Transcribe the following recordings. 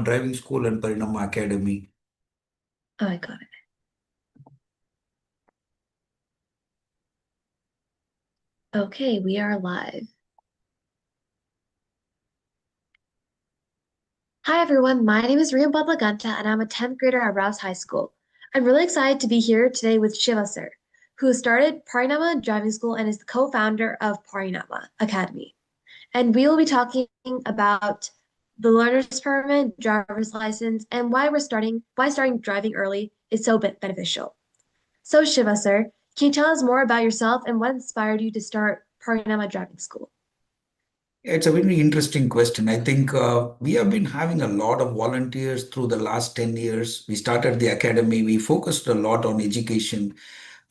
Driving School and Parinama Academy. Oh, I got it. Okay, we are live. Hi, everyone. My name is Riya Badlaganta, and I'm a 10th grader at Rouse High School. I'm really excited to be here today with Shiva sir, who started Parinama Driving School and is the co-founder of Parinama Academy. And we will be talking about the learner's permit, driver's license, and why starting driving early is so beneficial. So, Shiva sir, can you tell us more about yourself and what inspired you to start Parinama Driving School? It's a very interesting question. I think we have been having a lot of volunteers through the last 10 years. We started the academy, we focused a lot on education.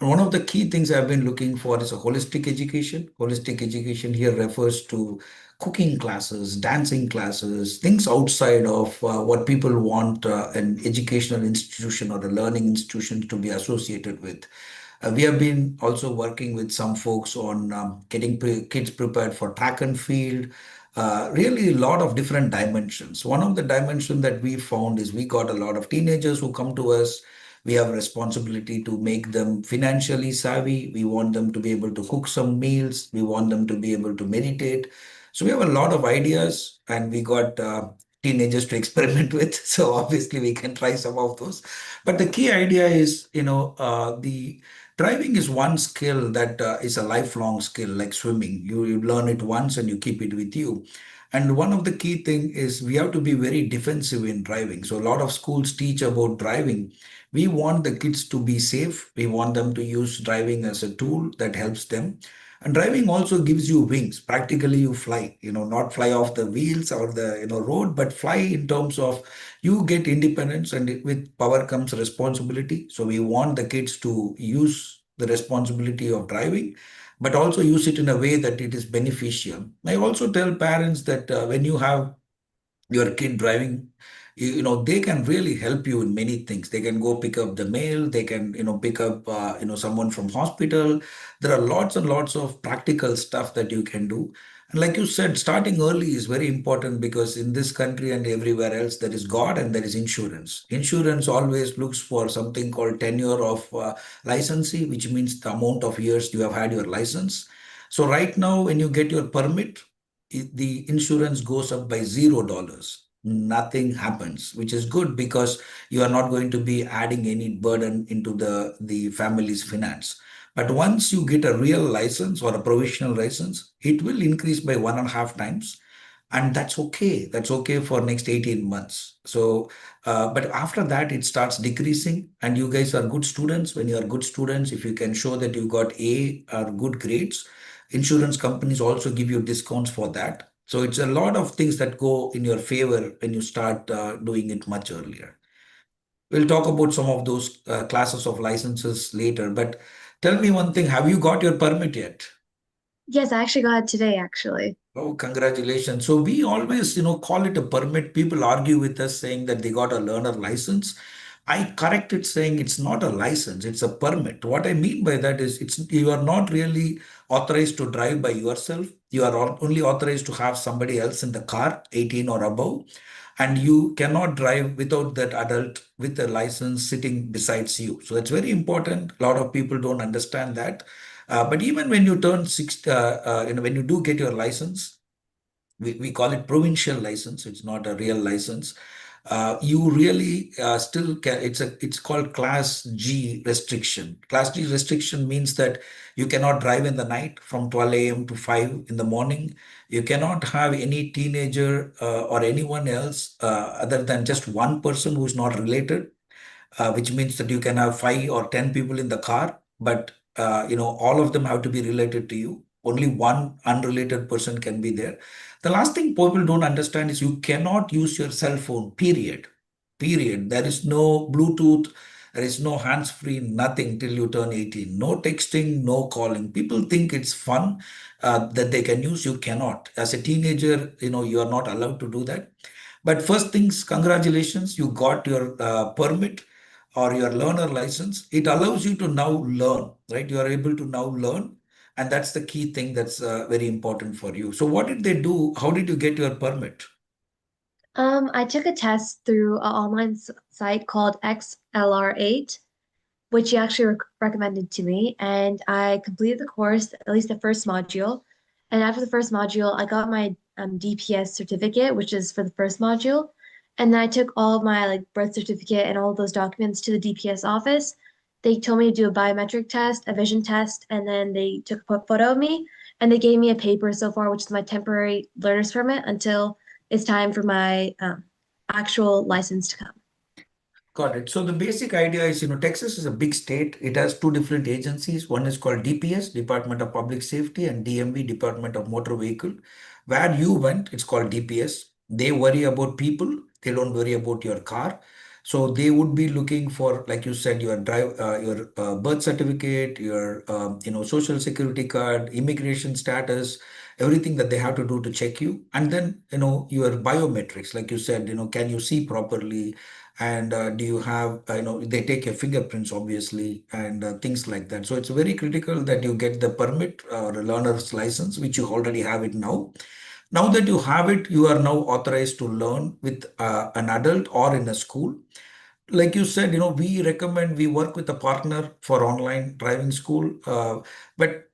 And one of the key things I've been looking for is a holistic education. Holistic education here refers to cooking classes, dancing classes, things outside of what people want an educational institution or a learning institution to be associated with. We have been also working with some folks on getting kids prepared for track and field. Really, a lot of different dimensions. One of the dimensions that we found is we got a lot of teenagers who come to us. We have a responsibility to make them financially savvy. We want them to be able to cook some meals. We want them to be able to meditate. So we have a lot of ideas, and we got teenagers to experiment with. So obviously, we can try some of those. But the key idea is, the driving is one skill that is a lifelong skill, like swimming. You learn it once and you keep it with you. And one of the key thing is we have to be very defensive in driving. So a lot of schools teach about driving. We want the kids to be safe. We want them to use driving as a tool that helps them. And driving also gives you wings. Practically, you fly. Not fly off the wheels or the road, but fly in terms of you get independence, and with power comes responsibility. So we want the kids to use the responsibility of driving, but also use it in a way that it is beneficial. I also tell parents that when you have your kid driving, they can really help you in many things. They can go pick up the mail. They can pick up someone from hospital. There are lots and lots of practical stuff that you can do. And like you said, starting early is very important, because in this country and everywhere else, there is God and there is insurance. Insurance always looks for something called tenure of licensee, which means the amount of years you have had your license. So right now, when you get your permit, the insurance goes up by $0. Nothing happens, which is good, because you are not going to be adding any burden into the family's finance. But once you get a real license or a provisional license, it will increase by 1.5 times. And that's okay. That's okay for next 18 months. So, but after that, it starts decreasing. And you guys are good students. When you are good students, if you can show that you got A or good grades, insurance companies also give you discounts for that. So it's a lot of things that go in your favor when you start doing it much earlier. We'll talk about some of those classes of licenses later. But tell me one thing, have you got your permit yet? Yes, I actually got it today, actually. Oh, congratulations. So we always, call it a permit. People argue with us saying that they got a learner license. I correct it saying it's not a license, it's a permit. What I mean by that is you are not really authorized to drive by yourself. You are only authorized to have somebody else in the car, 18 or above. And you cannot drive without that adult with a license sitting besides you. So it's very important. A lot of people don't understand that. But even when you turn six, when you do get your license, we call it provincial license. It's not a real license. You really still can. It's called Class G restriction. Class G restriction means that you cannot drive in the night from 12 a.m. to 5 in the morning. You cannot have any teenager or anyone else other than just one person who's not related, which means that you can have 5 or 10 people in the car, but all of them have to be related to you. Only one unrelated person can be there. The last thing people don't understand is you cannot use your cell phone. Period. Period. There is no Bluetooth. There is no hands-free, nothing till you turn 18. No texting, no calling. People think it's fun that they can use. You cannot. As a teenager, you are not allowed to do that. But first things, congratulations, you got your permit or your learner license. It allows you to now learn, right? You are able to now learn. And that's the key thing that's very important for you. So what did they do? How did you get your permit? I took a test through an online site called XLR8, which you actually recommended to me, and I completed the course, at least the first module. And after the first module, I got my DPS certificate, which is for the first module. And then I took all of my like birth certificate and all of those documents to the DPS office. They told me to do a biometric test, a vision test, and then they took a photo of me and they gave me a paper so far, which is my temporary learner's permit until it's time for my actual license to come. Got it. So the basic idea is, Texas is a big state. It has two different agencies. One is called DPS, Department of Public Safety, and DMV, Department of Motor Vehicle. Where you went, it's called DPS. They worry about people. They don't worry about your car. So they would be looking for, like you said, your birth certificate, your, social security card, immigration status, everything that they have to do to check you. And then, your biometrics, like you said, can you see properly? And do you have they take your fingerprints obviously, and things like that. So it's very critical that you get the permit or a learner's license, which you already have it now. Now that you have it, you are now authorized to learn with an adult or in a school. Like you said, we work with a partner for online driving school, but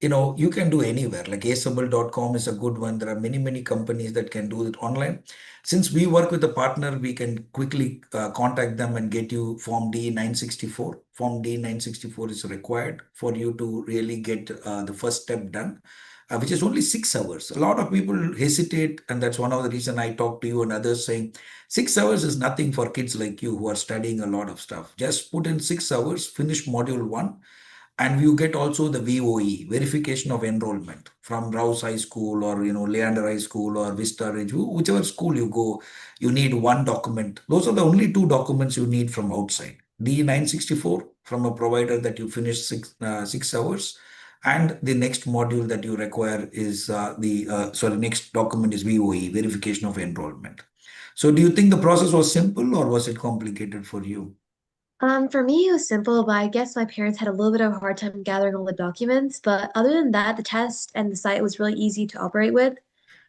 you can do anywhere. Like asable.com is a good one. There are many, many companies that can do it online. Since we work with a partner, we can quickly contact them and get you Form D 964. Form D 964 is required for you to really get the first step done, which is only 6 hours. A lot of people hesitate, and that's one of the reason I talk to you and others saying 6 hours is nothing for kids like you who are studying a lot of stuff. Just put in 6 hours, finish module one, and you get also the VOE, verification of enrollment, from Rouse High School or Leander High School or Vista Ridge, whichever school you go. You need one document. Those are the only two documents you need from outside. D964 from a provider that you finish 6 hours, and the next module that you require is next document is VOE, verification of enrollment. So do you think the process was simple or was it complicated for you? For me, it was simple, but I guess my parents had a little bit of a hard time gathering all the documents. But other than that, the test and the site was really easy to operate with,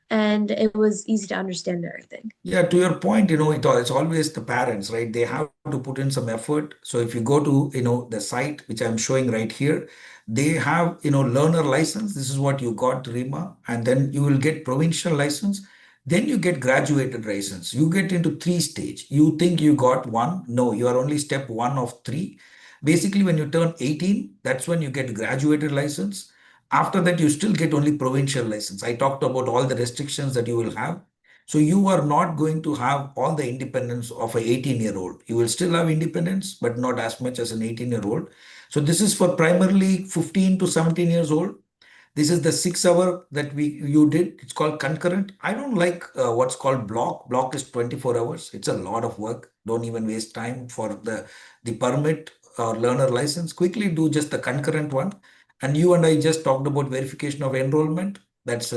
and it was easy to understand everything. Yeah, to your point, it's always the parents, right? They have to put in some effort. So if you go to, the site, which I'm showing right here, they have, learner license. This is what you got, Rima. And then you will get provincial license. Then you get graduated license. You get into three stage. You think you got one. No, you are only step one of three. Basically, when you turn 18, that's when you get graduated license. After that, you still get only provincial license. I talked about all the restrictions that you will have. So you are not going to have all the independence of an 18-year-old. You will still have independence, but not as much as an 18-year-old. So this is for primarily 15 to 17 years old. This is the 6 hour that you did. It's called concurrent. I don't like what's called block. Block is 24 hours. It's a lot of work. Don't even waste time for the permit or learner license. Quickly do just the concurrent one. And you and I just talked about verification of enrollment. That's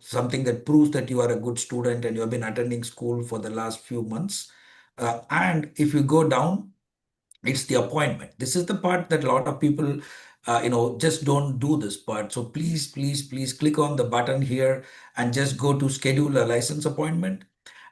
something that proves that you are a good student and you have been attending school for the last few months. And if you go down, it's the appointment. This is the part that a lot of people just don't do this part. So please, please, please click on the button here and just go to schedule a license appointment.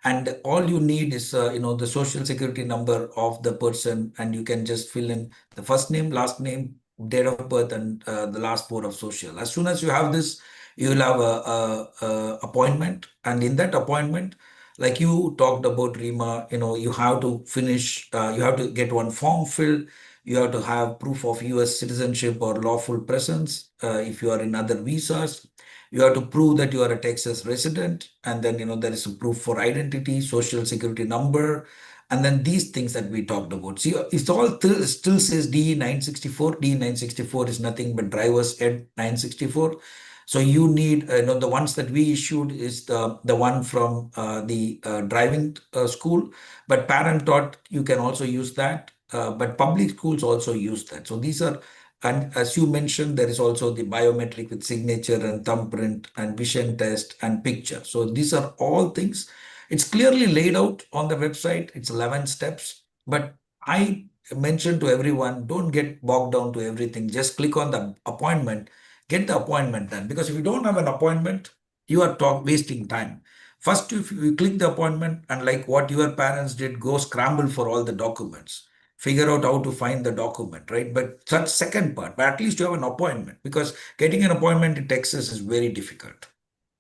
And all you need is the social security number of the person, and you can just fill in the first name, last name, date of birth, and the last four of social. As soon as you have this, you will have a appointment, and in that appointment, like you talked about, Rima, you have to finish, you have to get one form filled. You have to have proof of US citizenship or lawful presence. If you are in other visas, you have to prove that you are a Texas resident. And then, there is a proof for identity, social security number, and then these things that we talked about. See, it's all still says D 964. D 964 is nothing but driver's ed 964. So you need, the ones that we issued is the one from the driving school, but parent taught you can also use that. But public schools also use that. So these are, and as you mentioned, there is also the biometric with signature and thumbprint and vision test and picture. So these are all things. It's clearly laid out on the website. It's 11 steps. But I mentioned to everyone, don't get bogged down to everything. Just click on the appointment, get the appointment done. Because if you don't have an appointment, you are wasting time. First, if you click the appointment and like what your parents did, go scramble for all the documents, figure out how to find the document, right? But that's second part. But at least you have an appointment because getting an appointment in Texas is very difficult.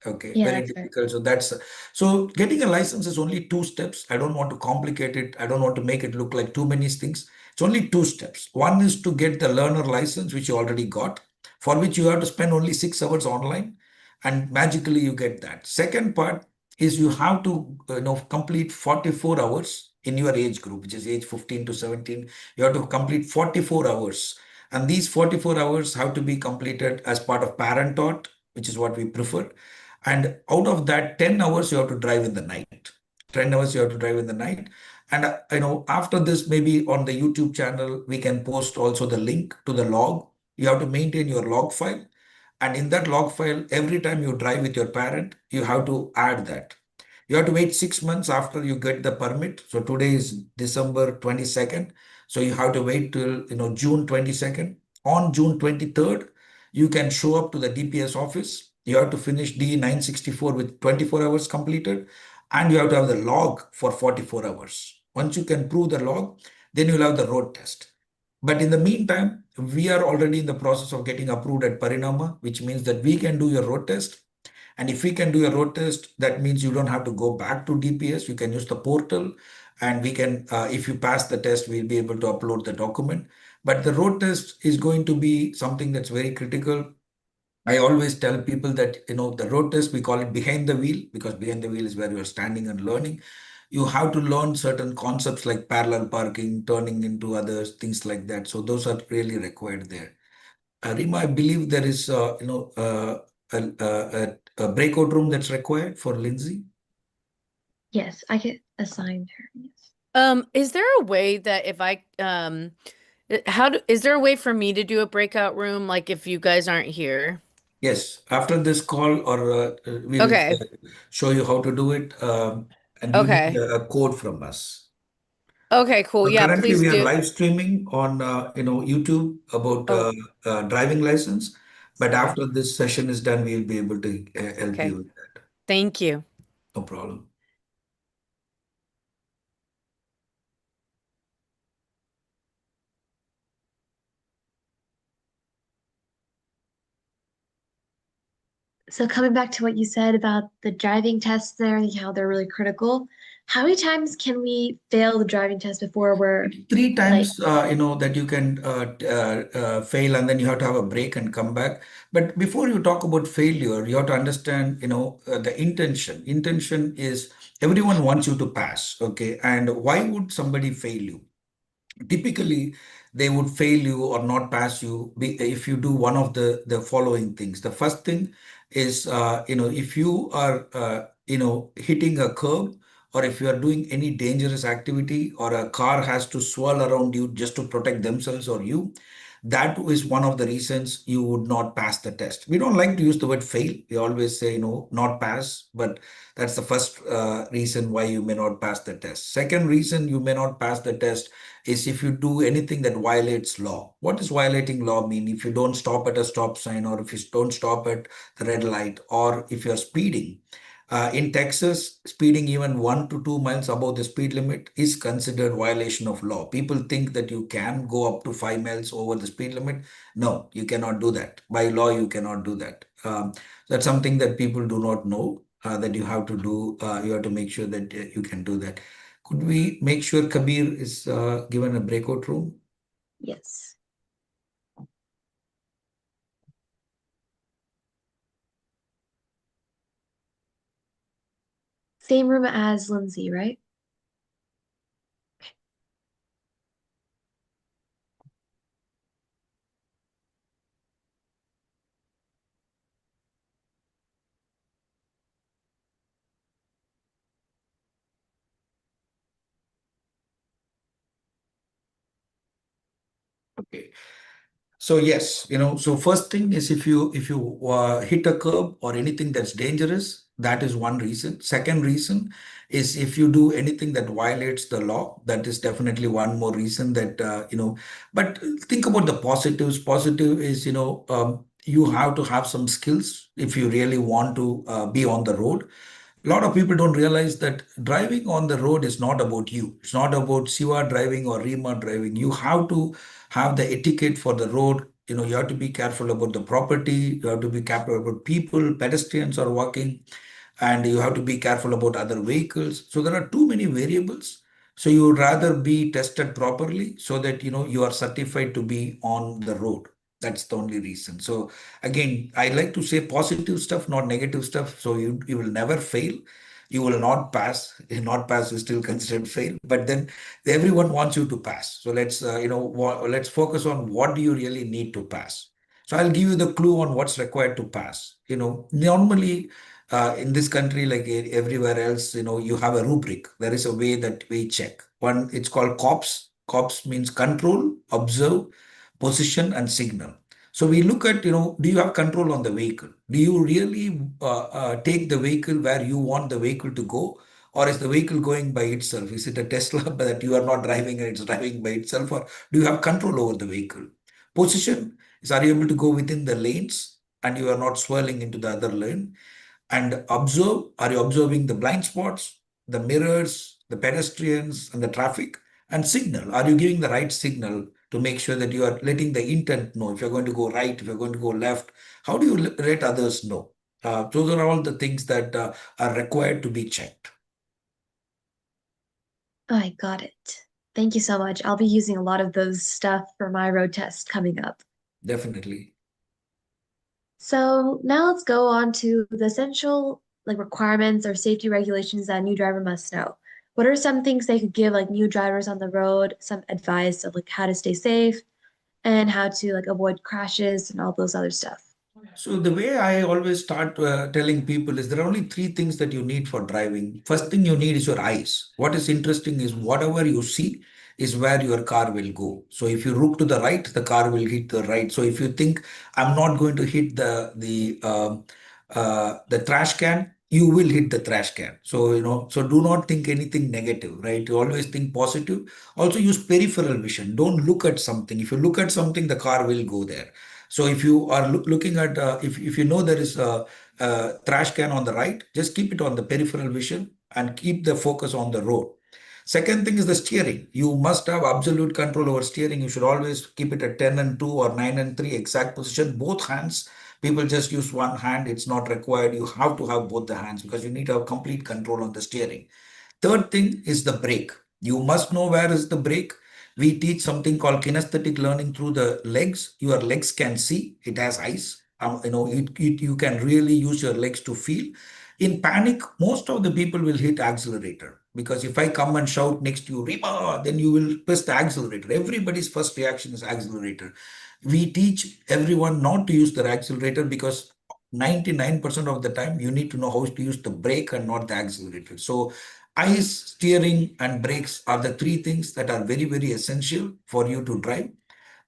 Okay, Yeah, very that's fair. difficult. So getting a license is only two steps. I don't want to complicate it. I don't want to make it look like too many things. It's only two steps. One is to get the learner license, which you already got, for which you have to spend only 6 hours online, and magically you get that. Second part is you have to complete 44 hours in your age group, which is age 15 to 17. You have to complete 44 hours. And these 44 hours have to be completed as part of parent taught, which is what we prefer. And out of that, 10 hours you have to drive in the night. 10 hours you have to drive in the night. And after this, maybe on the YouTube channel, we can post also the link to the log. You have to maintain your log file. And in that log file, every time you drive with your parent, you have to add that. You have to wait 6 months after you get the permit. So today is December 22nd. So you have to wait till June 22nd. On June 23rd, you can show up to the DPS office. You have to finish D 964 with 24 hours completed, and you have to have the log for 44 hours. Once you can prove the log, then you'll have the road test. But in the meantime, we are already in the process of getting approved at Parinama, which means that we can do your road test. And if we can do a road test, that means you don't have to go back to DPS. You can use the portal, and we can, if you pass the test, we'll be able to upload the document. But the road test is going to be something that's very critical. I always tell people that, the road test, we call it behind the wheel, because behind the wheel is where you're standing and learning. You have to learn certain concepts like parallel parking, turning into others, things like that. So those are really required there. Rima, I believe there is, a breakout room that's required for Lindsay. Yes, I get assigned her. Yes. Is there a way that if is there a way for me to do a breakout room like if you guys aren't here? Yes, after this call, or we will Okay. show you how to do it, and you need Okay. a code from us. Okay, cool. So Yeah, currently, please we are do. live streaming on YouTube about Oh, driving license. But sorry. after this session is done, we'll be able to help Okay. you with that. Thank you. No problem. So coming back to what you said about the driving tests and everything, how they're really critical, how many times can we fail the driving test before we're Three like, times, that you can fail, and then you have to have a break and come back. But before you talk about failure, you have to understand, the intention. Intention is everyone wants you to pass, okay? And why would somebody fail you? Typically they would fail you or not pass you if you do one of the following things. The first thing is, if you are hitting a curb, or if you are doing any dangerous activity, or a car has to swirl around you just to protect themselves or you, that is one of the reasons you would not pass the test. We don't like to use the word fail. We always say, not pass, but that's the first reason why you may not pass the test. Second reason you may not pass the test is if you do anything that violates law. What does violating law mean? If you don't stop at a stop sign, or if you don't stop at the red light, or if you're speeding. In Texas, speeding even 1 to 2 miles above the speed limit is considered violation of law. People think that you can go up to 5 miles over the speed limit. No, you cannot do that. By law, you cannot do that. That's something that people do not know, that you have to do. You have to make sure that you can do that. Could we make sure Kabir is given a breakout room? yes, same room as Lindsay, right? Okay. So yes, so first thing is, if you hit a curb or anything that's dangerous, that is one reason. Second reason is if you do anything that violates the law, that is definitely one more reason that But think about the positives. Positive is, you have to have some skills if you really want to be on the road. A lot of people don't realize that driving on the road is not about you. It's not about Siva driving or Rima driving. You have to have the etiquette for the road. You have to be careful about the property. You have to be careful about people, pedestrians are walking, and you have to be careful about other vehicles. So there are too many variables. So you would rather be tested properly so that you are certified to be on the road. That's the only reason. So again, I like to say positive stuff, not negative stuff. So you will never fail. You will not pass. Not pass is still considered fail. But then everyone wants you to pass. So let's focus on what do you really need to pass. So I'll give you the clue on what's required to pass. Normally in this country, like everywhere else, you have a rubric. There is a way that we check. One, it's called COPS. COPS means control, observe, position, and signal. So we look at, do you have control on the vehicle? Do you really take the vehicle where you want the vehicle to go? Or is the vehicle going by itself? Is it a Tesla that you are not driving and it's driving by itself? Or do you have control over the vehicle? Position is, are you able to go within the lanes and you are not swirling into the other lane? And observe, are you observing the blind spots, the mirrors, the pedestrians, and the traffic? And signal, are you giving the right signal to make sure that you are letting the intent know if you're going to go right, if you're going to go left? How do you let others know? Those are all the things that are required to be checked. I got it. Thank you so much. I'll be using a lot of those stuff for my road test coming up. Definitely. So now let's go on to the essential requirements or safety regulations that a new driver must know. What are some things they could give new drivers on the road, some advice of how to stay safe and how to avoid crashes and all those other stuff? So the way I always start telling people is there are only three things that you need for driving. First thing you need is your eyes. What is interesting is whatever you see is where your car will go. So if you look to the right, the car will hit the right. So if you think I'm not going to hit the trash can, you will hit the trash can. So so do not think anything negative, right? You always think positive. Also use peripheral vision. Don't look at something. If you look at something, the car will go there. So if you are looking at, if you know there is a trash can on the right, just keep it on the peripheral vision and keep the focus on the road. Second thing is the steering. You must have absolute control over steering. You should always keep it at 10 and 2 or 9 and 3 exact position, both hands. People just use one hand. It's not required. You have to have both the hands because you need to have complete control on the steering. Third thing is the brake. You must know where is the brake. We teach something called kinesthetic learning through the legs. Your legs can see. It has eyes. You can really use your legs to feel. In panic, most of the people will hit accelerator because if I come and shout next to you, Rima, then you will press the accelerator. Everybody's first reaction is accelerator. We teach everyone not to use the accelerator because 99% of the time you need to know how to use the brake and not the accelerator. So eyes, steering, and brakes are the three things that are very, very essential for you to drive.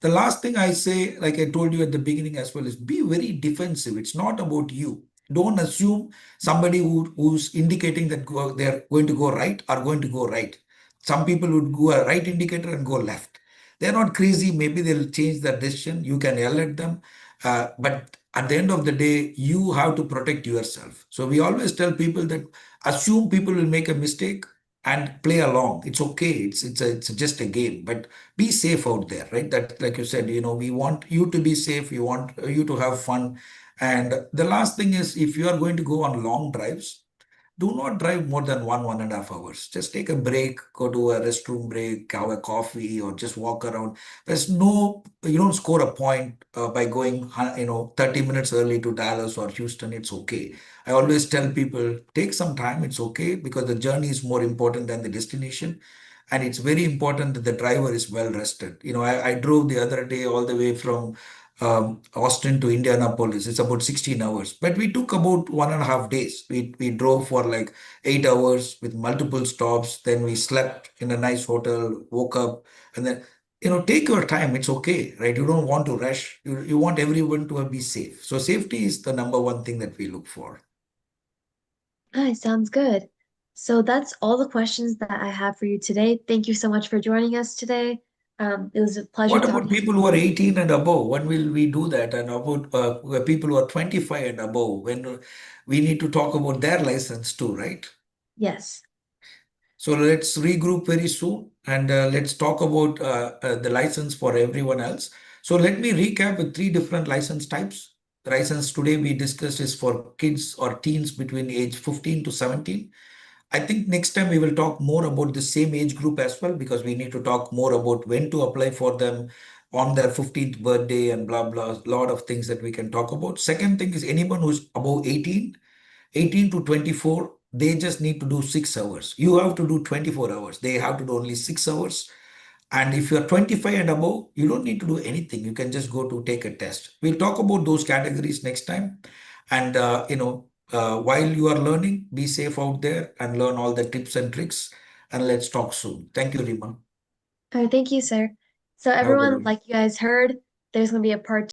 The last thing I say, like I told you at the beginning as well, is be very defensive. It's not about you. Don't assume somebody who's indicating that they're going to go right are going to go right. Some people would go a right indicator and go left. They're not crazy. Maybe they'll change their decision. You can yell at them. But at the end of the day, you have to protect yourself. So we always tell people that assume people will make a mistake and play along. It's okay. It's just a game. But be safe out there, right? That, like you said, we want you to be safe. We want you to have fun. And the last thing is, if you are going to go on long drives, do not drive more than 1.5 hours. Just take a break, go to a restroom break, have a coffee, or just walk around. You don't score a point by going, 30 minutes early to Dallas or Houston. It's okay. I always tell people, take some time. It's okay because the journey is more important than the destination. And it's very important that the driver is well rested. I drove the other day all the way from Austin to Indianapolis. It's about 16 hours, but we took about 1.5 days. We drove for like 8 hours with multiple stops. Then we slept in a nice hotel, woke up, and then, take your time. It's okay, right? You don't want to rush. You want everyone to be safe. So safety is the number one thing that we look for. Ah, sounds good. So that's all the questions that I have for you today. Thank you so much for joining us today. It was a pleasure What about talking to people you. who are 18 and above? When will we do that? And about people who are 25 and above, when we need to talk about their license too, right? Yes. So let's regroup very soon and let's talk about the license for everyone else. So let me recap with three different license types. The license today we discussed is for kids or teens between age 15 to 17. I think next time we will talk more about the same age group as well because we need to talk more about when to apply for them on their 15th birthday and blah blah. A lot of things that we can talk about. Second thing is anyone who's above 18 to 24, they just need to do 6 hours. You have to do 24 hours. They have to do only 6 hours. And if you're 25 and above, you don't need to do anything. You can just go to take a test. We'll talk about those categories next time. And, while you are learning, be safe out there and learn all the tips and tricks. And let's talk soon. Thank you, Rima. All right, thank you, sir. So Have a good everyone, one. like you guys heard, there's going to be a part